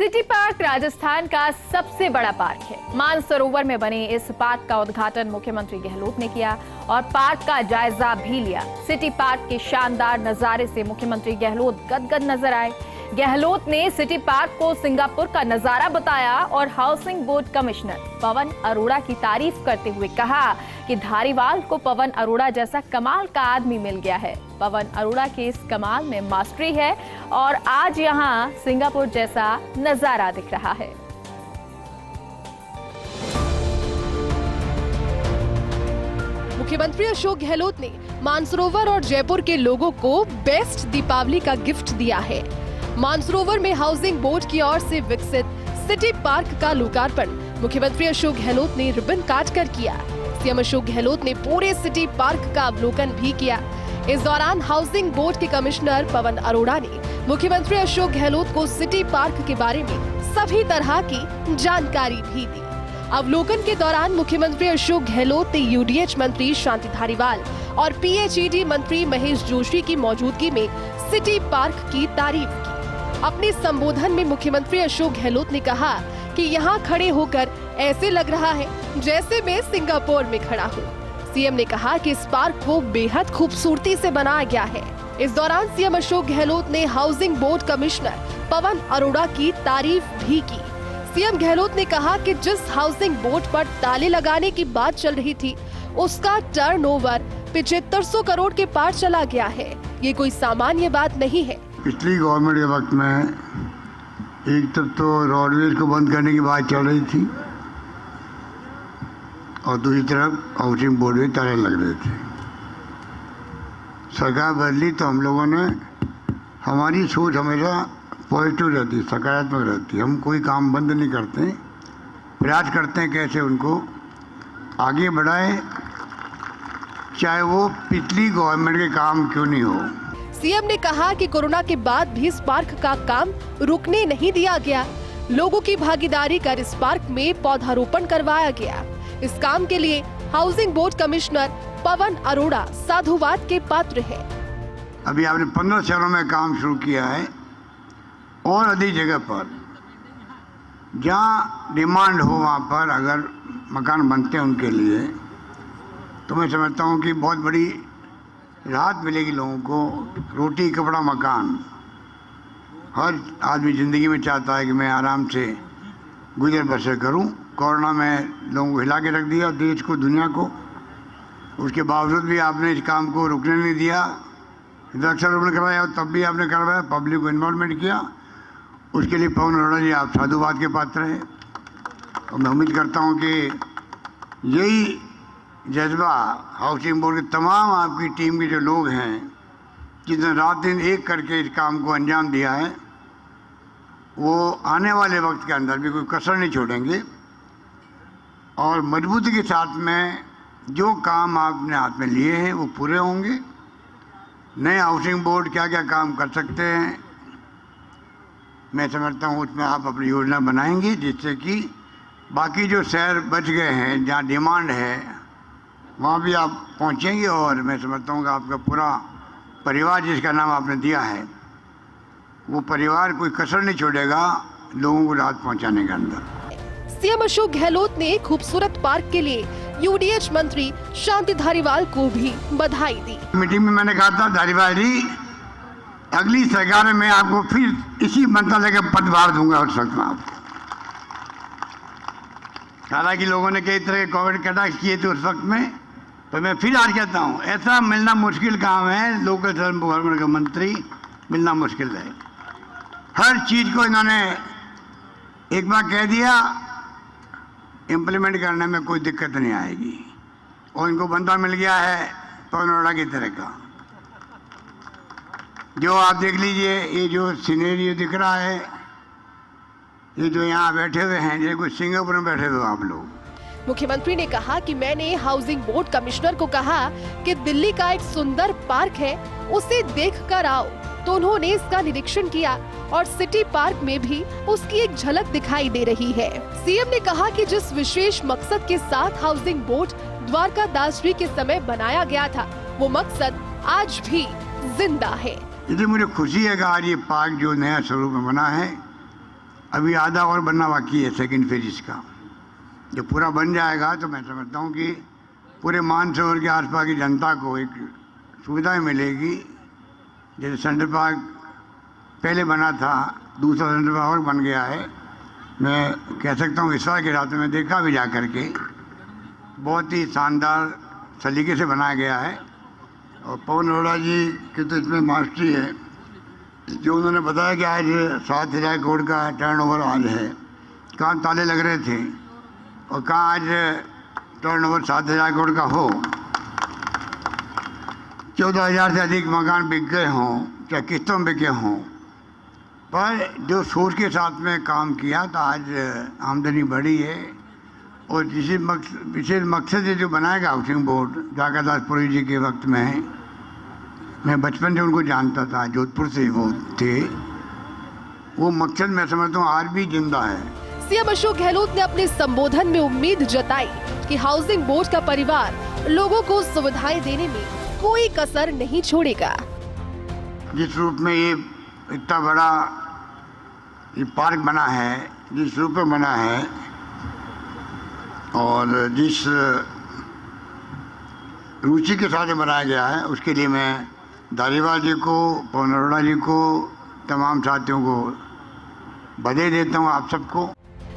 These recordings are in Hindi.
सिटी पार्क राजस्थान का सबसे बड़ा पार्क है। मानसरोवर में बने इस पार्क का उद्घाटन मुख्यमंत्री गहलोत ने किया और पार्क का जायजा भी लिया। सिटी पार्क के शानदार नजारे से मुख्यमंत्री गहलोत गदगद नजर आए। गहलोत ने सिटी पार्क को सिंगापुर का नजारा बताया और housing board commissioner Pawan Arora की तारीफ करते हुए कहा कि धारीवाल को पवन अरोड़ा जैसा कमाल का आदमी मिल गया है। पवन अरोड़ा के इस कमाल में मास्टरी है और आज यहां सिंगापुर जैसा नजारा दिख रहा है। मुख्यमंत्री अशोक गहलोत ने मानसरोवर और जयपुर के लोगों को बेस्ट दीपावली का गिफ्ट दिया है। मानसरोवर में हाउसिंग बोर्ड की ओर से विकसित सिटी पार्क का लोकार्पण मुख्यमंत्री अशोक गहलोत ने रिबन काट कर किया। सीएम अशोक गहलोत ने पूरे सिटी पार्क का अवलोकन भी किया। इस दौरान हाउसिंग बोर्ड के कमिश्नर पवन अरोड़ा ने मुख्यमंत्री अशोक गहलोत को सिटी पार्क के बारे में सभी तरह की जानकारी भी दी। अवलोकन के दौरान मुख्यमंत्री अशोक गहलोत ने यूडीएच मंत्री शांति धारीवाल और पीएचईडी मंत्री महेश जोशी की मौजूदगी में सिटी पार्क की तारीफ की। अपने संबोधन में मुख्यमंत्री अशोक गहलोत ने कहा कि यहाँ खड़े होकर ऐसे लग रहा है जैसे मैं सिंगापुर में खड़ा हूँ। सीएम ने कहा कि इस पार्क को बेहद खूबसूरती से बनाया गया है। इस दौरान सीएम अशोक गहलोत ने housing board commissioner Pawan Arora की तारीफ भी की। सीएम गहलोत ने कहा कि जिस हाउसिंग बोर्ड पर ताले लगाने की बात चल रही थी उसका टर्नओवर 7500 करोड़ के पार चला गया है। ये कोई सामान्य बात नहीं है। पिछली गवर्नमेंट के वक्त में एक तरफ तो रोडवेज को बंद करने की बात चल रही थी और दूसरी तरफ हाउसिंग बोर्ड में ताले लग रहे थे। सरकार बदली तो हम लोगों ने, हमारी सोच हमेशा पॉजिटिव रहती है, सकारात्मक रहती है। हम कोई काम बंद नहीं करते, प्रयास करते हैं कैसे उनको आगे बढ़ाए, चाहे वो पिछली गवर्नमेंट के काम क्यों नहीं हो। सीएम ने कहा कि कोरोना के बाद भी इस पार्क का काम रुकने नहीं दिया गया। लोगों की भागीदारी कर इस पार्क में पौधारोपण करवाया गया। इस काम के लिए housing board commissioner Pawan Arora साधुवाद के पात्र है। अभी आपने 15 शहरों में काम शुरू किया है और अधिक जगह पर जहाँ डिमांड हो वहाँ पर अगर मकान बनते हैं उनके लिए, तो मैं समझता हूँ कि बहुत बड़ी राहत मिलेगी लोगों को। रोटी कपड़ा मकान, हर आदमी ज़िंदगी में चाहता है कि मैं आराम से गुजर बसर करूं। कोरोना में लोगों को हिला के रख दिया, देश को, दुनिया को। उसके बावजूद भी आपने इस काम को रुकने नहीं दिया। वृक्षारोपण करवाया तब भी आपने करवाया, पब्लिक को इन्वॉल्वमेंट किया। उसके लिए पवन अरोड़ा जी आप साधुवाद के पात्र हैं और मैं उम्मीद करता हूँ कि यही जज्बा हाउसिंग बोर्ड के तमाम आपकी टीम के जो लोग हैं जिसने रात दिन एक करके इस काम को अंजाम दिया है, वो आने वाले वक्त के अंदर भी कोई कसर नहीं छोड़ेंगे और मजबूती के साथ में जो काम आपने हाथ में लिए हैं वो पूरे होंगे। नए हाउसिंग बोर्ड क्या क्या काम कर सकते हैं मैं समझता हूँ उसमें आप अपनी योजना बनाएंगे, जिससे कि बाकी जो शहर बच गए हैं जहाँ डिमांड है वहाँ भी आप पहुँचेंगे। और मैं समझता हूँ कि आपका पूरा परिवार जिसका नाम आपने दिया है वो परिवार कोई कसर नहीं छोड़ेगा लोगों को राहत पहुँचाने के अंदर। सीएम अशोक गहलोत ने खूबसूरत पार्क के लिए यूडीएच मंत्री शांति धारीवाल को भी बधाई दी। मीटिंग में मैंने कहा था, धारीवाल जी अगली सरकार में मैं आपको फिर इसी मंत्रालय का पदभार दूंगा उस वक्त में आपको। हालांकि लोगों ने कई तरह के कोविड कटाक्ष किए थे उस वक्त में, तो मैं फिर आज कहता हूँ ऐसा मिलना मुश्किल काम है। लोकल गवर्नमेंट का मंत्री मिलना मुश्किल है। हर चीज़ को इन्होंने एक बार कह दिया, इम्प्लीमेंट करने में कोई दिक्कत नहीं आएगी। और इनको बंदा मिल गया है पवन अरोड़ा की तरह का। जो आप देख लीजिए, ये जो सीनरी दिख रहा है, ये जो यहाँ बैठे हुए हैं, ये कुछ सिंगापुर में बैठे हुए आप लोग। मुख्यमंत्री ने कहा कि मैंने हाउसिंग बोर्ड कमिश्नर को कहा कि दिल्ली का एक सुंदर पार्क है, उसे देखकर आओ। तो उन्होंने इसका निरीक्षण किया और सिटी पार्क में भी उसकी एक झलक दिखाई दे रही है। सीएम ने कहा कि जिस विशेष मकसद के साथ हाउसिंग बोर्ड द्वारका दास जी के समय बनाया गया था, वो मकसद आज भी जिंदा है। मुझे खुशी है कि आज ये पार्क जो नया स्वरूप में बना है अभी आधा और बनना बाकी है सेकंड फेज इसका। जब पूरा बन जाएगा तो मैं समझता हूँ कि पूरे मानसरोवर के आसपास की जनता को एक सुविधा मिलेगी। जैसे सेंट्रल पार्क पहले बना था, दूसरा सेंट्रल पार्क और बन गया है। मैं कह सकता हूँ विश्वास के साथ में देखा भी जा करके, बहुत ही शानदार सलीके से बनाया गया है। और पवन अरोड़ा जी की तो इसमें मास्टरी है, जो उन्होंने बताया कि आज 7,000 करोड़ का टर्नओवर आज है। कहाँ ताले लग रहे थे और कहाँ आज टर्नओवर 7,000 करोड़ का हो, 14,000 से अधिक मकान बिक गए हों, चाहे किस्तों में बिके हों, पर जो सोच के साथ में काम किया तो आज आमदनी बढ़ी है। और जिस विशेष मकसद से जो बनाएगा हाउसिंग बोर्ड, जाकादास पुरी जी के वक्त में, मैं बचपन से उनको जानता था, जोधपुर से वो थे। वो मकसद मैं समझता हूँ आज भी जिंदा है। सीएम अशोक गहलोत ने अपने संबोधन में उम्मीद जताई कि हाउसिंग बोर्ड का परिवार लोगों को सुविधाएं देने में कोई कसर नहीं छोड़ेगा। जिस रूप में ये इतना बड़ा ये पार्क बना है, जिस रूप में बना है और जिस रुचि के साथ बनाया गया है, उसके लिए मैं धारीवाल जी को, पवन अरोड़ा जी को, तमाम साथियों को बधाई देता हूँ, आप सबको।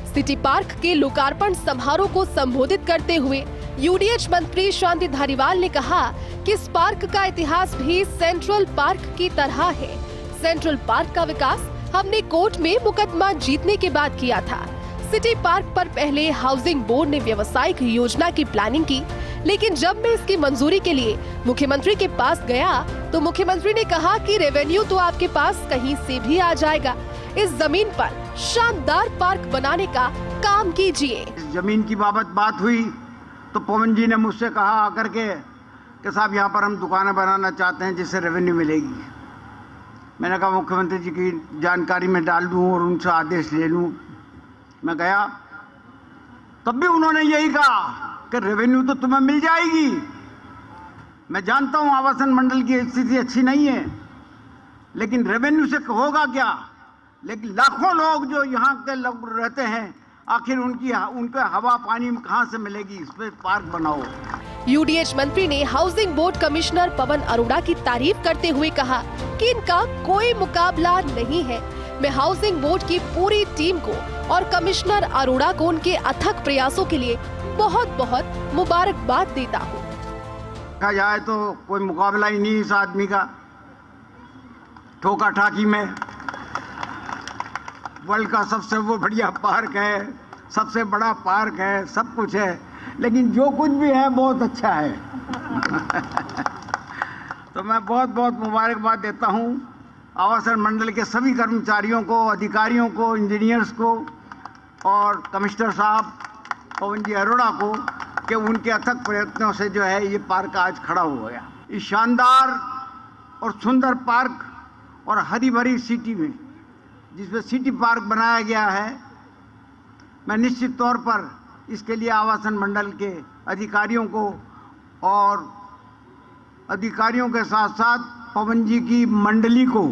सिटी पार्क के लोकार्पण समारोह को संबोधित करते हुए यूडीएच मंत्री शांति धारीवाल ने कहा कि इस पार्क का इतिहास भी सेंट्रल पार्क की तरह है। सेंट्रल पार्क का विकास हमने कोर्ट में मुकदमा जीतने के बाद किया था। सिटी पार्क पर पहले हाउसिंग बोर्ड ने व्यावसायिक योजना की प्लानिंग की, लेकिन जब मैं इसकी मंजूरी के लिए मुख्यमंत्री के पास गया तो मुख्यमंत्री ने कहा कि रेवेन्यू तो आपके पास कहीं से भी आ जाएगा, इस जमीन पर शानदार पार्क बनाने का काम कीजिए। जमीन की बात हुई तो पवन जी ने मुझसे कहा आकर के कि साहब यहाँ पर हम दुकानें बनाना चाहते हैं जिससे रेवेन्यू मिलेगी। मैंने कहा मुख्यमंत्री जी की जानकारी में डाल दूं और उनसे आदेश ले लूं। मैं गया तब भी उन्होंने यही कहा कि रेवेन्यू तो तुम्हें मिल जाएगी। मैं जानता हूं आवासन मंडल की स्थिति अच्छी नहीं है, लेकिन रेवेन्यू से होगा क्या? लेकिन लाखों लोग जो यहाँ के लोग रहते हैं, आखिर उनके हवा पानी कहाँ से मिलेगी? इस पे पार्क बनाओ। यूडीएच मंत्री ने housing board commissioner Pawan Arora की तारीफ करते हुए कहा कि इनका कोई मुकाबला नहीं है। मैं हाउसिंग बोर्ड की पूरी टीम को और कमिश्नर अरोड़ा को उनके अथक प्रयासों के लिए बहुत बहुत मुबारकबाद देता हूँ। कहा जाए तो कोई मुकाबला ही नहीं इस आदमी का। ठोका ठाकी में वर्ल्ड का सबसे वो बढ़िया पार्क है, सबसे बड़ा पार्क है, सब कुछ है, लेकिन जो कुछ भी है बहुत अच्छा है। तो मैं बहुत बहुत मुबारकबाद देता हूँ आवासन मंडल के सभी कर्मचारियों को, अधिकारियों को, इंजीनियर्स को और कमिश्नर साहब पवन जी अरोड़ा को कि उनके अथक प्रयत्नों से जो है ये पार्क आज खड़ा हो गया। इस शानदार और सुंदर पार्क और हरी भरी सिटी में जिसमें सिटी पार्क बनाया गया है, मैं निश्चित तौर पर इसके लिए आवासन मंडल के अधिकारियों को और अधिकारियों के साथ साथ पवन जी की मंडली को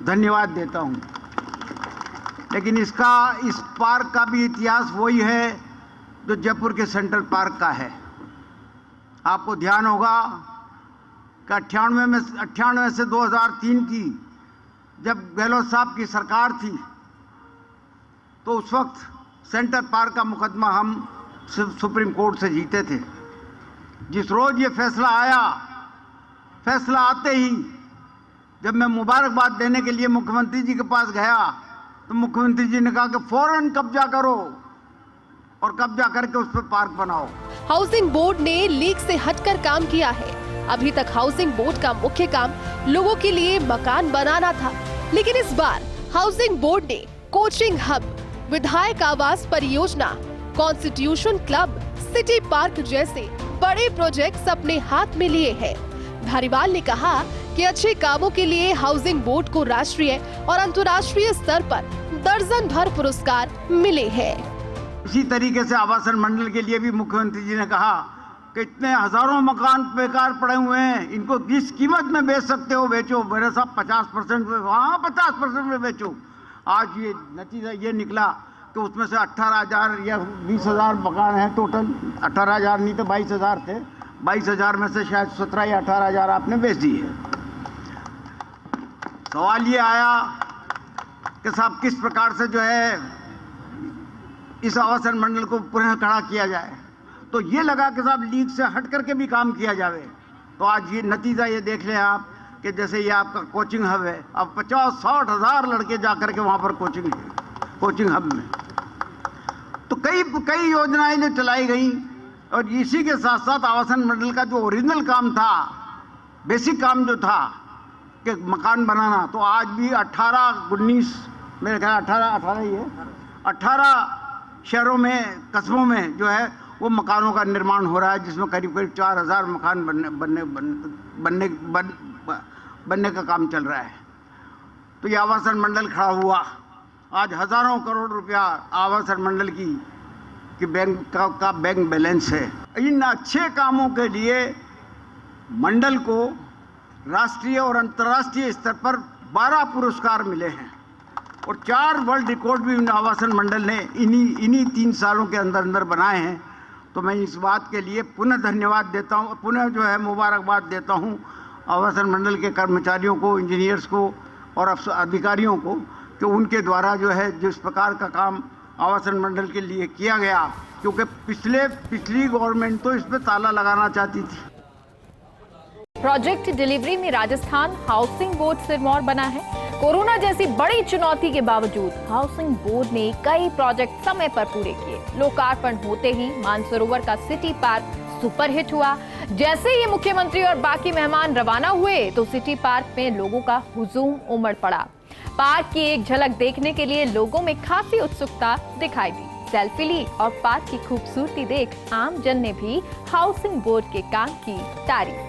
धन्यवाद देता हूं। लेकिन इस पार्क का भी इतिहास वही है जो जयपुर के सेंट्रल पार्क का है। आपको ध्यान होगा कि 98 से 2003 की जब गहलोत साहब की सरकार थी तो उस वक्त सेंट्रल पार्क का मुकदमा हम सुप्रीम कोर्ट से जीते थे। जिस रोज ये फैसला आया, फैसला आते ही जब मैं मुबारकबाद देने के लिए मुख्यमंत्री जी के पास गया तो मुख्यमंत्री जी ने कहा कि फौरन कब्जा करो और कब्जा करके उस पर पार्क बनाओ। हाउसिंग बोर्ड ने लीक से हटकर काम किया है। अभी तक हाउसिंग बोर्ड का मुख्य काम लोगों के लिए मकान बनाना था, लेकिन इस बार हाउसिंग बोर्ड ने कोचिंग हब, विधायक आवास परियोजना, कॉन्स्टिट्यूशन क्लब, सिटी पार्क जैसे बड़े प्रोजेक्ट्स अपने हाथ में लिए हैं। धारीवाल ने कहा कि अच्छे कामों के लिए हाउसिंग बोर्ड को राष्ट्रीय और अंतर्राष्ट्रीय स्तर पर दर्जन भर पुरस्कार मिले हैं। इसी तरीके से आवासन मंडल के लिए भी मुख्यमंत्री जी ने कहा कि इतने हजारों मकान बेकार पड़े हुए हैं, इनको जिस कीमत में बेच सकते हो बेचो। मेरे साहब 50% में, हाँ 50% में बेचो। आज ये नतीजा ये निकला कि उसमें से 18,000 या 20,000 मकान हैं टोटल। 18,000 नहीं तो 22,000 थे। 22,000 में से शायद 17 या 18,000 आपने बेच दिए। सवाल ये आया कि साहब किस प्रकार से जो है इस आवासन मंडल को पुनः खड़ा किया जाए। तो ये लगा कि साहब लीग से हट करके भी काम किया जाए। तो आज ये नतीजा ये देख लें आप कि जैसे ये आपका कोचिंग हब है, अब 50-60 हज़ार लड़के जा करके वहाँ पर कोचिंग हब में। तो कई योजनाएं जो चलाई गई और इसी के साथ साथ आवासन मंडल का जो ओरिजिनल काम था, बेसिक काम जो था कि मकान बनाना, तो आज भी 18-19 मेरे ख्याल 18 ही है, 18 शहरों में, कस्बों में जो है वो मकानों का निर्माण हो रहा है, जिसमें करीब 4,000 मकान बनने का काम चल रहा है। तो ये आवासन मंडल खड़ा हुआ। आज हजारों करोड़ रुपया आवासन मंडल की बैंक का बैंक बैलेंस है। इन अच्छे कामों के लिए मंडल को राष्ट्रीय और अंतर्राष्ट्रीय स्तर पर 12 पुरस्कार मिले हैं और 4 वर्ल्ड रिकॉर्ड भी आवासन मंडल ने इन्हीं 3 सालों के अंदर बनाए हैं। तो मैं इस बात के लिए पुनः धन्यवाद देता हूँ, पुनः जो है मुबारकबाद देता हूँ आवासन मंडल के कर्मचारियों को, इंजीनियर्स को और अधिकारियों को कि उनके द्वारा जो है जिस प्रकार का काम आवासन मंडल के लिए किया गया, क्योंकि पिछली गवर्नमेंट तो इस पर ताला लगाना चाहती थी। प्रोजेक्ट डिलीवरी में राजस्थान हाउसिंग बोर्ड सिरमौर बना है। कोरोना जैसी बड़ी चुनौती के बावजूद हाउसिंग बोर्ड ने कई प्रोजेक्ट समय पर पूरे किए। लोकार्पण होते ही मानसरोवर का सिटी पार्क सुपरहिट हुआ। जैसे ही मुख्यमंत्री और बाकी मेहमान रवाना हुए तो सिटी पार्क में लोगों का हुजूम उमड़ पड़ा। पार्क की एक झलक देखने के लिए लोगों में खासी उत्सुकता दिखाई दी। सेल्फी ली और पार्क की खूबसूरती देख आम जन ने भी हाउसिंग बोर्ड के काम की तारीफ की।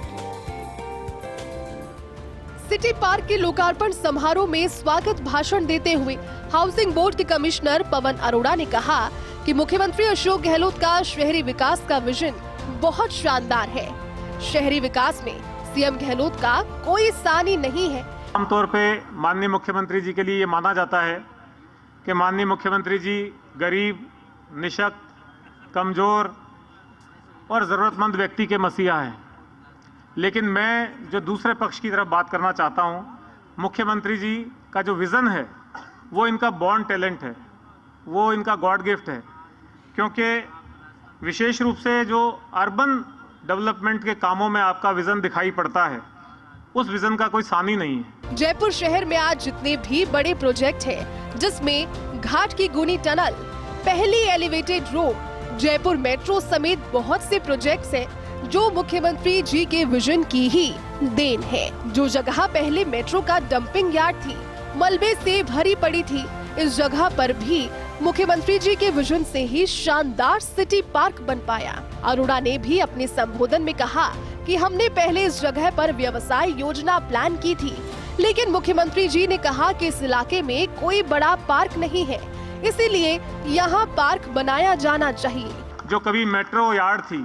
सिटी पार्क के लोकार्पण समारोह में स्वागत भाषण देते हुए हाउसिंग बोर्ड के कमिश्नर पवन अरोड़ा ने कहा कि मुख्यमंत्री अशोक गहलोत का शहरी विकास का विजन बहुत शानदार है। शहरी विकास में सीएम गहलोत का कोई सानी नहीं है। आमतौर पे माननीय मुख्यमंत्री जी के लिए ये माना जाता है कि माननीय मुख्यमंत्री जी गरीब, निशक्त, कमजोर और जरूरतमंद व्यक्ति के मसीहा हैं। लेकिन मैं जो दूसरे पक्ष की तरफ बात करना चाहता हूं, मुख्यमंत्री जी का जो विज़न है वो इनका बॉर्न टैलेंट है, वो इनका गॉड गिफ्ट है। क्योंकि विशेष रूप से जो अर्बन डेवलपमेंट के कामों में आपका विज़न दिखाई पड़ता है, उस विज़न का कोई सानी नहीं है। जयपुर शहर में आज जितने भी बड़े प्रोजेक्ट हैं, जिसमें घाट की गुनी टनल, पहली एलिवेटेड रोड, जयपुर मेट्रो समेत बहुत से प्रोजेक्ट्स हैं जो मुख्यमंत्री जी के विजन की ही देन है। जो जगह पहले मेट्रो का डंपिंग यार्ड थी, मलबे से भरी पड़ी थी, इस जगह पर भी मुख्यमंत्री जी के विजन से ही शानदार सिटी पार्क बन पाया। अरोड़ा ने भी अपने संबोधन में कहा कि हमने पहले इस जगह पर व्यवसाय योजना प्लान की थी, लेकिन मुख्यमंत्री जी ने कहा कि इस इलाके में कोई बड़ा पार्क नहीं है, इसीलिए यहाँ पार्क बनाया जाना चाहिए। जो कभी मेट्रो यार्ड थी,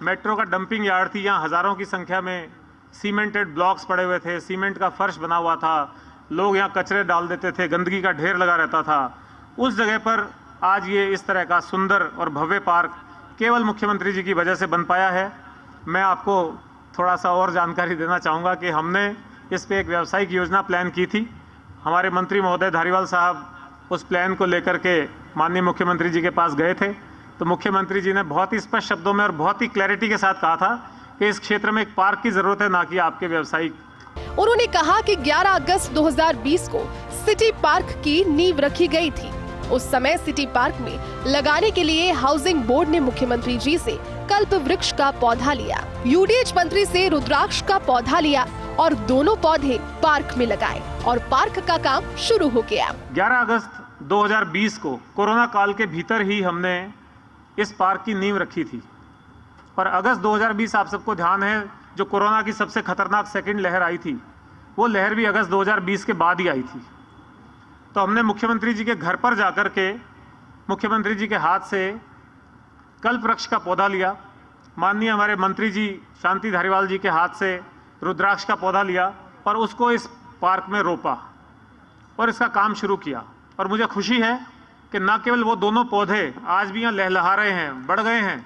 मेट्रो का डंपिंग यार्ड थी, यहाँ हजारों की संख्या में सीमेंटेड ब्लॉक्स पड़े हुए थे, सीमेंट का फर्श बना हुआ था, लोग यहाँ कचरे डाल देते थे, गंदगी का ढेर लगा रहता था। उस जगह पर आज ये इस तरह का सुंदर और भव्य पार्क केवल मुख्यमंत्री जी की वजह से बन पाया है। मैं आपको थोड़ा सा और जानकारी देना चाहूँगा कि हमने इस पे एक व्यावसायिक योजना प्लान की थी। हमारे मंत्री महोदय धारीवाल साहब उस प्लान को लेकर के माननीय मुख्यमंत्री जी के पास गए थे, तो मुख्यमंत्री जी ने बहुत ही स्पष्ट शब्दों में और बहुत ही क्लैरिटी के साथ कहा था कि इस क्षेत्र में एक पार्क की जरूरत है, ना कि आपके व्यावसायिक। उन्होंने कहा कि 11 अगस्त 2020 को सिटी पार्क की नींव रखी गई थी। उस समय सिटी पार्क में लगाने के लिए हाउसिंग बोर्ड ने मुख्यमंत्री जी से कल्प वृक्ष का पौधा लिया, यूडीएच मंत्री से रुद्राक्ष का पौधा लिया और दोनों पौधे पार्क में लगाए और पार्क का काम शुरू हो गया। 11 अगस्त 2020 को कोरोना काल के भीतर ही हमने इस पार्क की नींव रखी थी। पर अगस्त 2020 आप सबको ध्यान है, जो कोरोना की सबसे खतरनाक सेकंड लहर आई थी, वो लहर भी अगस्त 2020 के बाद ही आई थी। तो हमने मुख्यमंत्री जी के घर पर जाकर के मुख्यमंत्री जी के हाथ से कल्प वृक्ष का पौधा लिया, माननीय हमारे मंत्री जी शांति धारीवाल जी के हाथ से रुद्राक्ष का पौधा लिया और उसको इस पार्क में रोपा। और इसका काम शुरू किया। और मुझे खुशी है कि न केवल वो दोनों पौधे आज भी यहाँ लहलहा रहे हैं, बढ़ गए हैं,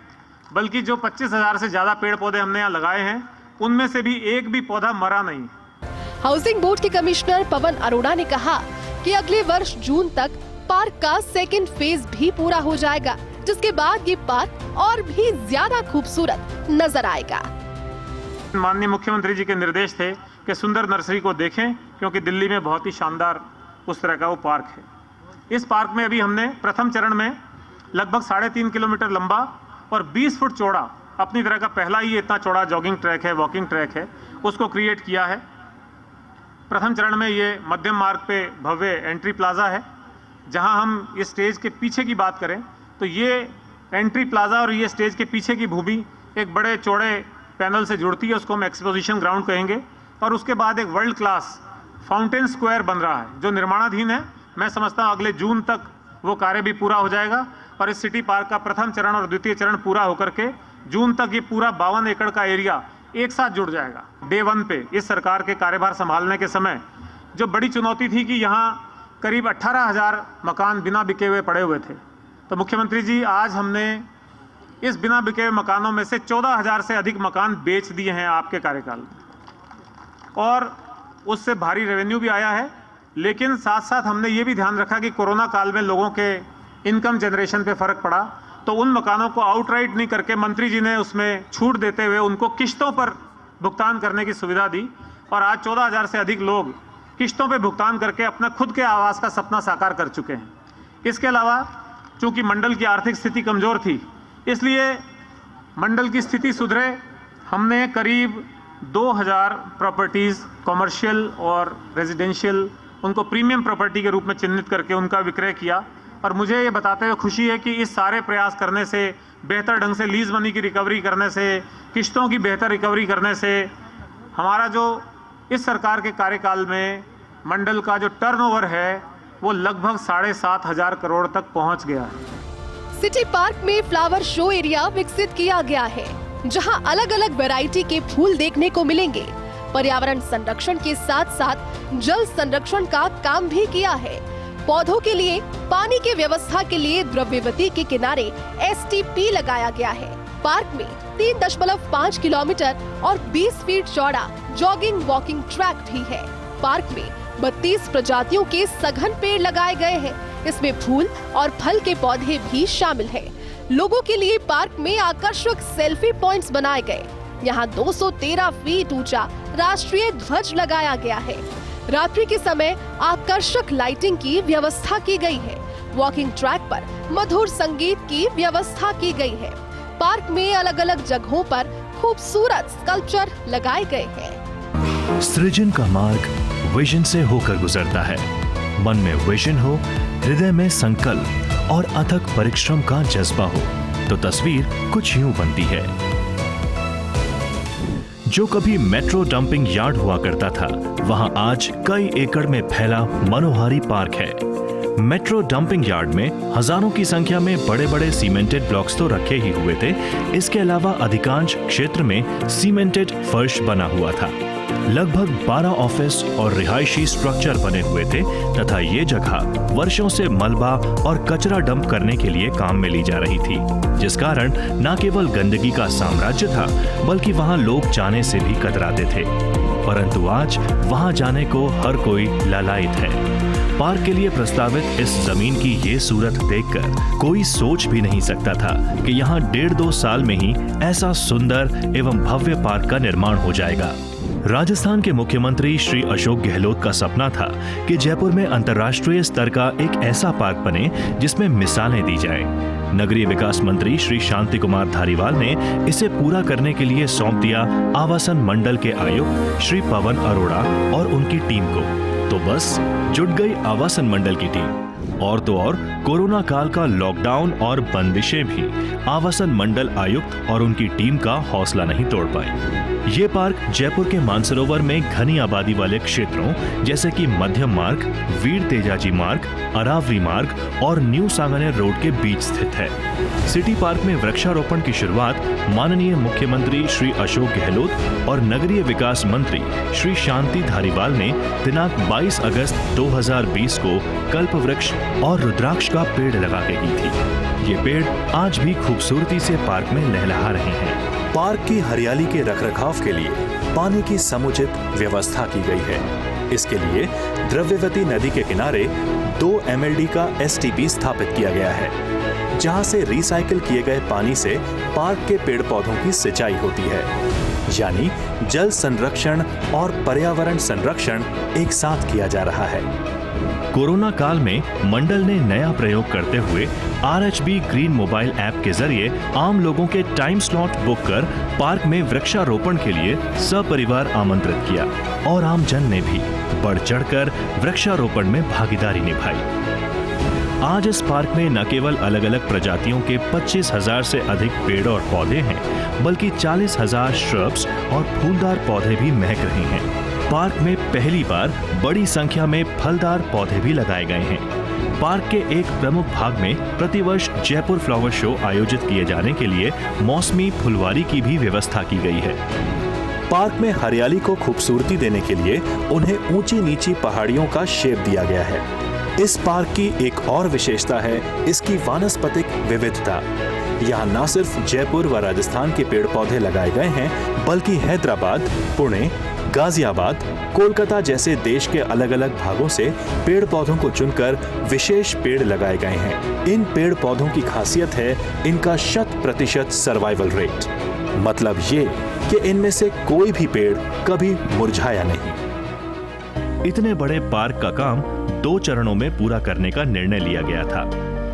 बल्कि जो 25,000 से ज़्यादा पेड़ पौधे हमने यहाँ लगाए हैं उनमें से भी एक भी पौधा मरा नहीं। हाउसिंग बोर्ड के कमिश्नर पवन अरोड़ा ने कहा कि अगले वर्ष जून तक पार्क का सेकंड फेज भी पूरा हो जाएगा, जिसके बाद ये पार्क और भी ज्यादा खूबसूरत नजर आएगा। माननीय मुख्यमंत्री जी के निर्देश थे कि सुंदर नर्सरी को देखें, क्योंकि दिल्ली में बहुत ही शानदार उस तरह का वो पार्क है। इस पार्क में अभी हमने प्रथम चरण में लगभग 3.5 किलोमीटर लंबा और 20 फुट चौड़ा, अपनी तरह का पहला ही इतना चौड़ा जॉगिंग ट्रैक है, वॉकिंग ट्रैक है, उसको क्रिएट किया है। प्रथम चरण में ये मध्यम मार्ग पे भव्य एंट्री प्लाजा है। जहां हम इस स्टेज के पीछे की बात करें तो ये एंट्री प्लाजा और ये स्टेज के पीछे की भूमि एक बड़े चौड़े पैनल से जुड़ती है, उसको हम एक्सपोजिशन ग्राउंड कहेंगे। और उसके बाद एक वर्ल्ड क्लास फाउंटेन स्क्वायर बन रहा है जो निर्माणाधीन है। मैं समझता हूँ अगले जून तक वो कार्य भी पूरा हो जाएगा और इस सिटी पार्क का प्रथम चरण और द्वितीय चरण पूरा होकर के जून तक ये पूरा 52 एकड़ का एरिया एक साथ जुड़ जाएगा। डे 1 पे इस सरकार के कार्यभार संभालने के समय जो बड़ी चुनौती थी कि यहाँ करीब 18,000 मकान बिना बिके हुए पड़े हुए थे, तो मुख्यमंत्री जी आज हमने इस बिना बिके हुए मकानों में से 14,000 से अधिक मकान बेच दिए हैं आपके कार्यकाल में, और उससे भारी रेवेन्यू भी आया है। लेकिन साथ साथ हमने ये भी ध्यान रखा कि कोरोना काल में लोगों के इनकम जनरेशन पे फर्क पड़ा, तो उन मकानों को आउटराइट नहीं करके मंत्री जी ने उसमें छूट देते हुए उनको किस्तों पर भुगतान करने की सुविधा दी। और आज 14,000 से अधिक लोग किस्तों पे भुगतान करके अपना खुद के आवास का सपना साकार कर चुके हैं। इसके अलावा चूंकि मंडल की आर्थिक स्थिति कमजोर थी, इसलिए मंडल की स्थिति सुधरे, हमने करीब 2,000 प्रॉपर्टीज़ कॉमर्शियल और रेजिडेंशियल उनको प्रीमियम प्रॉपर्टी के रूप में चिन्हित करके उनका विक्रय किया। और मुझे ये बताते हुए खुशी है कि इस सारे प्रयास करने से, बेहतर ढंग से लीज मनी की रिकवरी करने से, किस्तों की बेहतर रिकवरी करने से हमारा जो इस सरकार के कार्यकाल में मंडल का जो टर्नओवर है वो लगभग 7,500 करोड़ तक पहुंच गया है। सिटी पार्क में फ्लावर शो एरिया विकसित किया गया है, जहां अलग अलग वैरायटी के फूल देखने को मिलेंगे। पर्यावरण संरक्षण के साथ साथ जल संरक्षण का काम भी किया है। पौधों के लिए पानी की व्यवस्था के लिए द्रव्यवती के किनारे STP लगाया गया है। पार्क में 3.5 किलोमीटर और 20 फीट चौड़ा जॉगिंग वॉकिंग ट्रैक भी है। पार्क में 32 प्रजातियों के सघन पेड़ लगाए गए हैं। इसमें फूल और फल के पौधे भी शामिल हैं। लोगों के लिए पार्क में आकर्षक सेल्फी पॉइंट्स बनाए गए। यहाँ 213 फीट ऊंचा राष्ट्रीय ध्वज लगाया गया है। रात्रि के समय आकर्षक लाइटिंग की व्यवस्था की गई है। वॉकिंग ट्रैक पर मधुर संगीत की व्यवस्था की गई है। पार्क में अलग अलग जगहों पर खूबसूरत स्कल्पचर लगाए गए हैं। सृजन का मार्ग विजन से होकर गुजरता है। मन में विजन हो, हृदय में संकल्प और अथक परिश्रम का जज्बा हो तो तस्वीर कुछ यूं बनती है। जो कभी मेट्रो डंपिंग यार्ड हुआ करता था, वहां आज कई एकड़ में फैला मनोहारी पार्क है। मेट्रो डंपिंग यार्ड में हजारों की संख्या में बड़े बड़े सीमेंटेड ब्लॉक्स तो रखे ही हुए थे, इसके अलावा अधिकांश क्षेत्र में सीमेंटेड फर्श बना हुआ था। लगभग 12 ऑफिस और रिहायशी स्ट्रक्चर बने हुए थे तथा ये जगह वर्षों से मलबा और कचरा डंप करने के लिए काम में ली जा रही थी, जिस कारण न केवल गंदगी का साम्राज्य था बल्कि वहां लोग जाने से भी कतराते थे। परंतु आज वहां जाने को हर कोई लालायित है। पार्क के लिए प्रस्तावित इस जमीन की ये सूरत देखकर कोई सोच भी नहीं सकता था कि यहाँ 1.5-2 साल में ही ऐसा सुंदर एवं भव्य पार्क का निर्माण हो जाएगा। राजस्थान के मुख्यमंत्री श्री अशोक गहलोत का सपना था कि जयपुर में अंतर्राष्ट्रीय स्तर का एक ऐसा पार्क बने जिसमें मिसालें दी जाएं। नगरीय विकास मंत्री श्री शांति कुमार धारीवाल ने इसे पूरा करने के लिए सौंप दिया आवासन मंडल के आयुक्त श्री पवन अरोड़ा और उनकी टीम को। तो बस जुट गई आवासन मंडल की टीम। और तो और कोरोना काल का लॉकडाउन और बंदिशें भी आवासन मंडल आयुक्त और उनकी टीम का हौसला नहीं तोड़ पाई। ये पार्क जयपुर के मानसरोवर में घनी आबादी वाले क्षेत्रों जैसे कि मध्यम मार्ग, वीर तेजाजी मार्ग, अरावली मार्ग और न्यू सांगानेर रोड के बीच स्थित है। सिटी पार्क में वृक्षारोपण की शुरुआत माननीय मुख्यमंत्री श्री अशोक गहलोत और नगरीय विकास मंत्री श्री शांति धारीवाल ने दिनांक 22 अगस्त 2020 को कल्प वृक्ष और रुद्राक्ष का पेड़ लगा के की थी। ये पेड़ आज भी खूबसूरती से पार्क में लहलहा रहे हैं। पार्क की हरियाली के रखरखाव के लिए पानी की समुचित व्यवस्था की गई है। इसके लिए द्रव्यवती नदी के किनारे 2 MLD का STP स्थापित किया गया है, जहां से रिसाइकिल किए गए पानी से पार्क के पेड़ पौधों की सिंचाई होती है। यानी जल संरक्षण और पर्यावरण संरक्षण एक साथ किया जा रहा है। कोरोना काल में मंडल ने नया प्रयोग करते हुए RHB ग्रीन मोबाइल ऐप के जरिए आम लोगों के टाइम स्लॉट बुक कर पार्क में वृक्षारोपण के लिए सपरिवार आमंत्रित किया और आम जन ने भी बढ़ चढ़कर वृक्षारोपण में भागीदारी निभाई। आज इस पार्क में न केवल अलग अलग प्रजातियों के 25,000 से अधिक पेड़ और पौधे हैं, बल्कि 40,000 श्रब्स और फूलदार पौधे भी महक रहे हैं। पार्क में पहली बार बड़ी संख्या में फलदार पौधे भी लगाए गए हैं। पार्क के एक प्रमुख भाग में प्रतिवर्ष जयपुर फ्लावर शो आयोजित किए जाने के लिए मौसमी फुलवारी की भी व्यवस्था की गई है। पार्क में हरियाली को खूबसूरती देने के लिए उन्हें ऊंची नीची पहाड़ियों का शेप दिया गया है। इस पार्क की एक और विशेषता है इसकी वानस्पतिक विविधता। यहाँ न सिर्फ जयपुर व राजस्थान के पेड़ पौधे लगाए गए हैं, बल्कि हैदराबाद, पुणे, गाजियाबाद, कोलकाता जैसे देश के अलग अलग भागों से पेड़ पौधों को चुनकर विशेष पेड़ लगाए गए हैं। इन पेड़ पौधों की खासियत है इनका 100% सर्वाइवल रेट। मतलब ये कि इनमें से कोई भी पेड़ कभी मुरझाया नहीं। इतने बड़े पार्क का काम 2 चरणों में पूरा करने का निर्णय लिया गया था।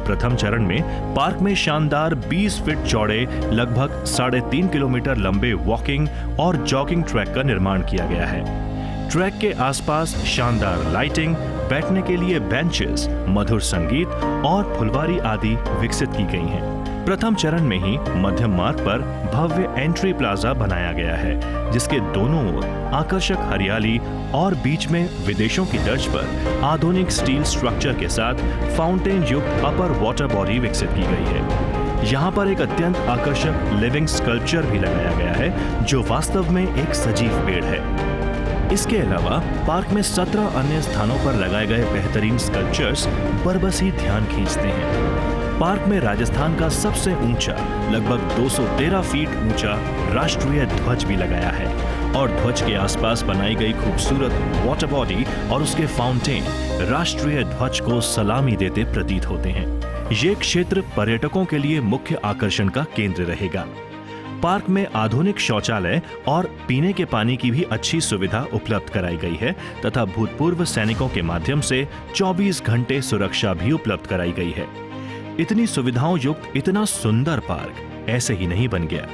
प्रथम चरण में पार्क में शानदार 20 फीट चौड़े लगभग 3.5 किलोमीटर लंबे वॉकिंग और जॉगिंग ट्रैक का निर्माण किया गया है। ट्रैक के आसपास शानदार लाइटिंग, बैठने के लिए बेंचेस, मधुर संगीत और फुलवारी आदि विकसित की गई हैं। प्रथम चरण में ही मध्यम मार्ग पर भव्य एंट्री प्लाजा बनाया गया है, जिसके दोनों ओर आकर्षक हरियाली और बीच में विदेशों की तर्ज पर आधुनिक स्टील स्ट्रक्चर के साथ फाउंटेन युक्त अपर वाटर बॉडी विकसित की गई है। यहाँ पर एक अत्यंत आकर्षक लिविंग स्कल्पचर भी लगाया गया है, जो वास्तव में एक सजीव पेड़ है। इसके अलावा पार्क में 17 अन्य स्थानों पर लगाए गए बेहतरीन स्कल्पचर्स बरबसी ध्यान खींचते हैं। पार्क में राजस्थान का सबसे ऊंचा लगभग 213 फीट ऊंचा राष्ट्रीय ध्वज भी लगाया है और ध्वज के आसपास बनाई गई खूबसूरत वाटर बॉडी और उसके फाउंटेन राष्ट्रीय ध्वज को सलामी देते प्रतीत होते हैं। ये क्षेत्र पर्यटकों के लिए मुख्य आकर्षण का केंद्र रहेगा। पार्क में आधुनिक शौचालय और पीने के पानी की भी अच्छी सुविधा उपलब्ध कराई गई है तथा भूतपूर्व सैनिकों के माध्यम से 24 घंटे सुरक्षा भी उपलब्ध कराई गई है। इतनी सुविधाओं युक्त इतना सुंदर पार्क ऐसे ही नहीं बन गया।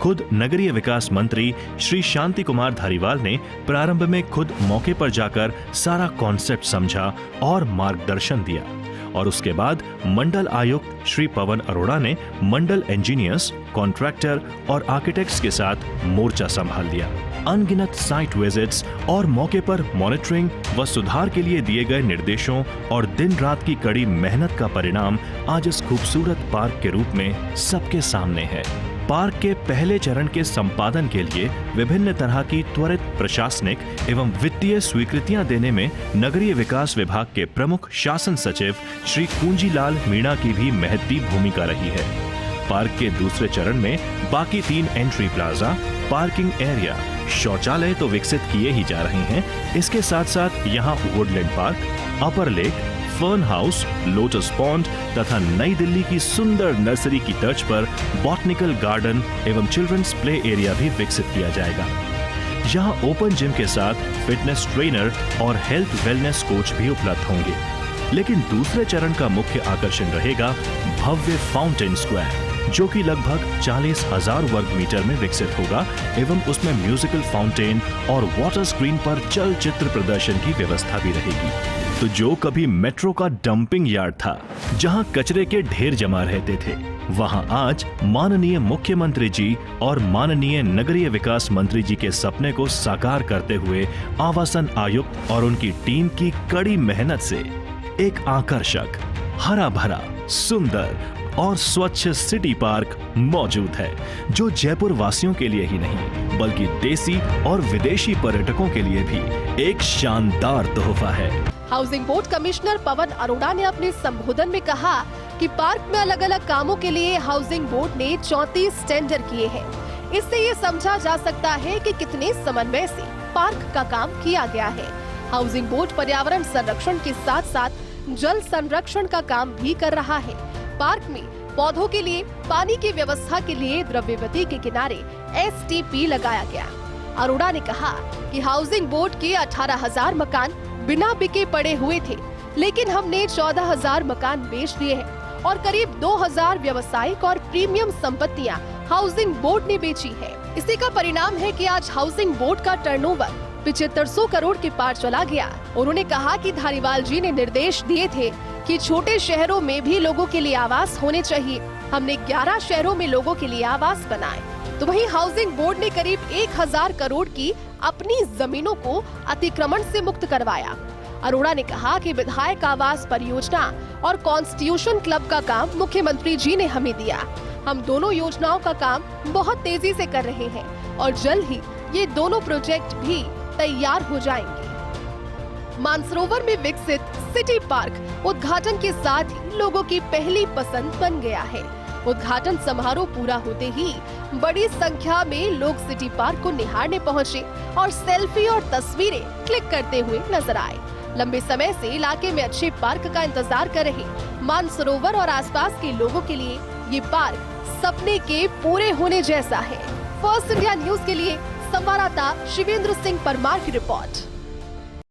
खुद नगरीय विकास मंत्री श्री शांति कुमार धारीवाल ने प्रारंभ में खुद मौके पर जाकर सारा कॉन्सेप्ट समझा और मार्गदर्शन दिया और उसके बाद मंडल आयुक्त श्री पवन अरोड़ा ने मंडल इंजीनियर्स, कॉन्ट्रैक्टर और आर्किटेक्ट्स के साथ मोर्चा संभाल लिया। अनगिनत साइट विजिट्स और मौके पर मॉनिटरिंग व सुधार के लिए दिए गए निर्देशों और दिन रात की कड़ी मेहनत का परिणाम आज इस खूबसूरत पार्क के रूप में सबके सामने है। पार्क के पहले चरण के संपादन के लिए विभिन्न तरह की त्वरित प्रशासनिक एवं वित्तीय स्वीकृतियां देने में नगरीय विकास विभाग के प्रमुख शासन सचिव श्री कुंजीलाल मीणा की भी महती भूमिका रही है। पार्क के दूसरे चरण में बाकी 3 एंट्री प्लाजा, पार्किंग एरिया, शौचालय तो विकसित किए ही जा रहे हैं। इसके साथ साथ यहाँ वुडलैंड पार्क, अपर lake, fern house, lotus pond तथा नई दिल्ली की सुंदर नर्सरी की तर्ज पर बॉटनिकल गार्डन एवं चिल्ड्रंस प्ले एरिया भी विकसित किया जाएगा। यहाँ ओपन जिम के साथ फिटनेस ट्रेनर और हेल्थ वेलनेस कोच भी उपलब्ध होंगे। लेकिन दूसरे चरण का मुख्य आकर्षण रहेगा भव्य फाउंटेन स्क्वायर, जो कि लगभग 40,000 वर्ग मीटर में विकसित होगा एवं उसमें म्यूजिकल फाउंटेन और वाटर स्क्रीन पर चलचित्र प्रदर्शन की व्यवस्था भी रहेगी। तो जो कभी मेट्रो का डंपिंग यार्ड था, जहां कचरे के ढेर जमा रहते थे, वहां आज माननीय मुख्यमंत्री जी और माननीय नगरीय विकास मंत्री जी के सपने को साकार करते हुए आवासन आयुक्त और उनकी टीम की कड़ी मेहनत से एक आकर्षक, हरा भरा, सुंदर और स्वच्छ सिटी पार्क मौजूद है, जो जयपुर वासियों के लिए ही नहीं बल्कि देसी और विदेशी पर्यटकों के लिए भी एक शानदार तोहफा है। Housing board commissioner Pawan Arora ने अपने संबोधन में कहा कि पार्क में अलग अलग कामों के लिए हाउसिंग बोर्ड ने 34 टेंडर किए हैं। इससे ये समझा जा सकता है कि कितने समन्वय से पार्क का काम किया गया है। हाउसिंग बोर्ड पर्यावरण संरक्षण के साथ साथ जल संरक्षण का काम भी कर रहा है। पार्क में पौधों के लिए पानी की व्यवस्था के लिए द्रव्यवती के किनारे STP लगाया गया। अरोड़ा ने कहा कि हाउसिंग बोर्ड के 18,000 मकान बिना बिके पड़े हुए थे, लेकिन हमने 14,000 मकान बेच दिए हैं और करीब 2,000 व्यावसायिक और प्रीमियम संपत्तियां हाउसिंग बोर्ड ने बेची है। इसी का परिणाम है कि आज हाउसिंग बोर्ड का टर्नओवर 7500 करोड़ के पार चला गया। उन्होंने कहा कि धारीवाल जी ने निर्देश दिए थे कि छोटे शहरों में भी लोगों के लिए आवास होने चाहिए। हमने 11 शहरों में लोगों के लिए आवास बनाए, तो वहीं हाउसिंग बोर्ड ने करीब 1000 करोड़ की अपनी जमीनों को अतिक्रमण से मुक्त करवाया। अरोड़ा ने कहा कि विधायक आवास परियोजना और कॉन्स्टिट्यूशन क्लब का काम मुख्यमंत्री जी ने हमें दिया। हम दोनों योजनाओं का काम बहुत तेजी से कर रहे हैं और जल्द ही ये दोनों प्रोजेक्ट भी तैयार हो जाएंगे। मानसरोवर में विकसित सिटी पार्क उद्घाटन के साथ ही लोगों की पहली पसंद बन गया है। उद्घाटन समारोह पूरा होते ही बड़ी संख्या में लोग सिटी पार्क को निहारने पहुंचे और सेल्फी और तस्वीरें क्लिक करते हुए नजर आए। लंबे समय से इलाके में अच्छे पार्क का इंतजार कर रहे मानसरोवर और आसपास के लोगों के लिए ये पार्क सपने के पूरे होने जैसा है। फर्स्ट इंडिया न्यूज के लिए संवाददाता शिवेंद्र सिंह परमार की रिपोर्ट।